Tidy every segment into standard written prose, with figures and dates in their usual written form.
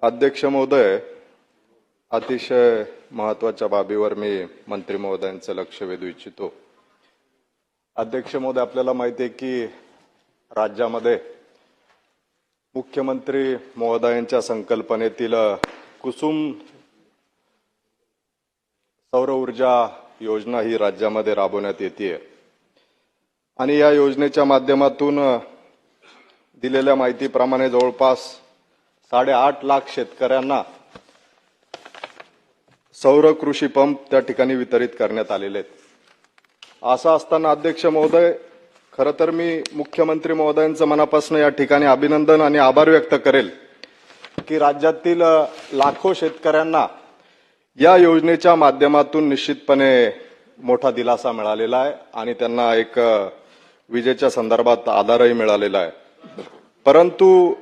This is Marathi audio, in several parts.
अध्यक्ष महोदय, अतिशय महत्वाच्या बाबीवर मी मंत्री महोदयांचं लक्ष वेधू इच्छितो। अध्यक्ष महोदय, आपल्याला माहिती आहे की राज्यामध्ये मुख्यमंत्री महोदयांच्या संकल्पनेतील कुसुम सौर ऊर्जा योजना ही राज्यामध्ये राबवण्यात येते आणि या योजनेच्या माध्यमातून दिलेल्या माहितीप्रमाणे जवळपास 8.5 लाख शेतकऱ्यांना सौर कृषी पंप त्या ठिकाणी वितरित करण्यात आलेले आहेत। असं असताना अध्यक्ष महोदय, खरं तर मी मुख्यमंत्री महोदयांचं मनापासून या ठिकाणी अभिनंदन आणि आभार व्यक्त करेल की राज्यातील लाखो शेतकऱ्यांना या योजनेच्या माध्यमातून निश्चितपणे मोठा दिलासा मिळालेला आहे आणि त्यांना एक विजेच्या संदर्भात आधारही मिळालेला आहे। परंतु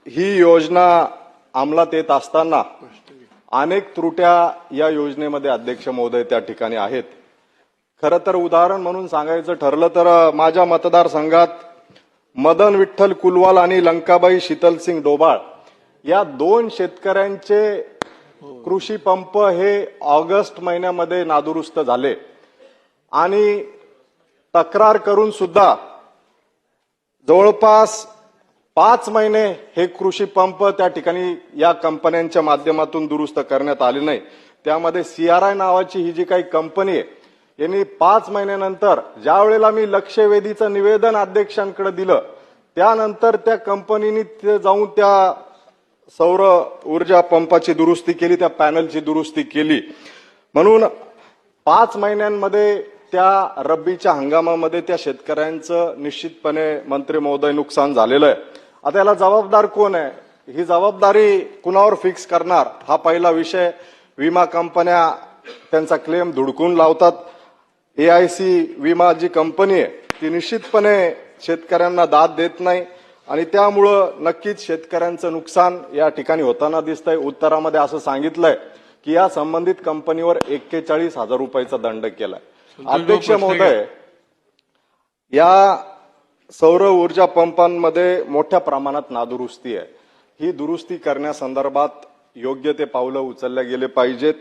ही योजना अंमलात येत असताना अनेक त्रुट्या या योजनेमध्ये अध्यक्ष महोदय त्या ठिकाणी आहेत। खरं तर उदाहरण म्हणून सांगायचं ठरलं तर माझ्या मतदारसंघात मदन विठ्ठल कुलवाल आणि लंकाबाई शीतलसिंग डोबाळ या 2 शेतकऱ्यांचे कृषी पंप हे ऑगस्ट महिन्यामध्ये नादुरुस्त झाले आणि तक्रार करून सुद्धा जवळपास 5 महिने हे कृषी पंप त्या ठिकाणी या कंपन्यांच्या माध्यमातून दुरुस्त करण्यात आले नाही। त्यामध्ये CRI नावाची ही जी काही कंपनी आहे यांनी 5 महिन्यानंतर ज्या वेळेला मी लक्षवेधीचं निवेदन अध्यक्षांकडे दिलं त्यानंतर त्या कंपनीने जाऊन त्या सौर ऊर्जा पंपाची दुरुस्ती केली, त्या पॅनलची दुरुस्ती केली। म्हणून 5 महिन्यांमध्ये त्या रब्बीच्या हंगामामध्ये त्या शेतकऱ्यांचं निश्चितपणे मंत्री महोदय नुकसान झालेलं आहे। आता याला जबाबदार कोण आहे, ही जबाबदारी कुणावर फिक्स करणार हा पहिला विषय। विमा कंपन्या त्यांचा क्लेम धुडकून लावतात। AIC विमा जी कंपनी आहे ती निश्चितपणे शेतकऱ्यांना दाद देत नाही आणि त्यामुळं नक्कीच शेतकऱ्यांचं नुकसान या ठिकाणी होताना दिसतंय। उत्तरामध्ये असं सांगितलंय की या संबंधित कंपनीवर 41,000 रुपयाचा दंड केलाय। अध्यक्ष महोदय, या सौर ऊर्जा पंपांमध्ये मोठ्या प्रमाणात नादुरुस्ती आहे। ही दुरुस्ती करण्यासंदर्भात योग्य ते पावलं उचलले गेले पाहिजेत,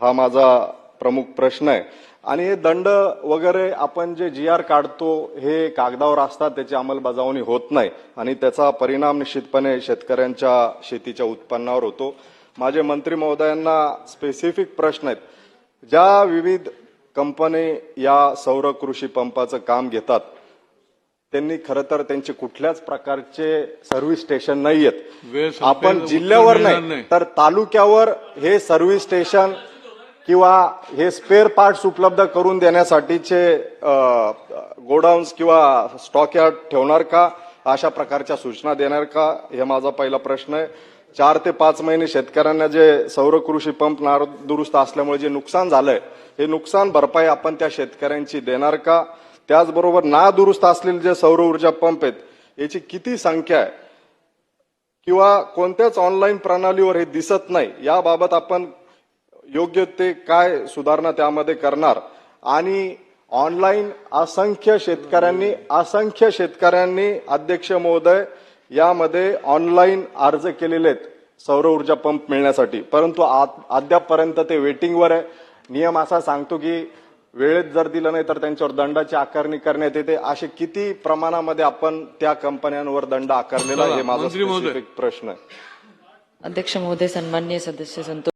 हा माझा प्रमुख प्रश्न आहे। आणि हे दंड वगैरे आपण जे GR काढतो हे कागदावर असतात, त्याची अंमलबजावणी होत नाही आणि त्याचा परिणाम निश्चितपणे शेतकऱ्यांच्या शेतीच्या उत्पन्नावर होतो। माझे मंत्री महोदयांना स्पेसिफिक प्रश्न आहेत। ज्या विविध कंपनी या सौर कृषी पंपाचं काम घेतात त्यांनी खरं तर त्यांचे कुठल्याच प्रकारचे सर्व्हिस स्टेशन नाहीयेत। आपण जिल्ह्यावर नाही तर तालुक्यावर हे सर्व्हिस स्टेशन किंवा हे स्पेअर पार्ट्स उपलब्ध करून देण्यासाठीचे गोडाऊन्स किंवा स्टॉक यार्ड ठेवणार का, अशा प्रकारच्या सूचना देणार का, हे माझा पहिला प्रश्न आहे। 4 ते 5 महिने शेतकऱ्यांना जे सौर कृषी पंप नादुरुस्त असल्यामुळे जे नुकसान झालंय हे नुकसान भरपाई आपण त्या शेतकऱ्यांची देणार का? त्याचबरोबर नादुरुस्त असलेले जे सौर ऊर्जा पंप आहेत याची किती संख्या आहे किंवा कोणत्याच ऑनलाईन प्रणालीवर हे दिसत नाही, याबाबत आपण योग्य ते काय सुधारणा त्यामध्ये करणार? आणि ऑनलाईन असंख्य शेतकऱ्यांनी अध्यक्ष महोदय यामध्ये ऑनलाईन अर्ज केलेले आहेत सौर ऊर्जा पंप मिळण्यासाठी, परंतु अद्यापपर्यंत ते वेटिंगवर आहे। नियम असा सांगतो की वेळेत जर दिलं नाही तर त्यांच्यावर दंडाची आकारणी करण्यात येते। असे किती प्रमाणामध्ये आपण त्या कंपन्यांवर दंड आकारलेला, हे माझा स्पेसिफिक प्रश्न आहे। अध्यक्ष महोदय, सन्माननीय सदस्य संतोष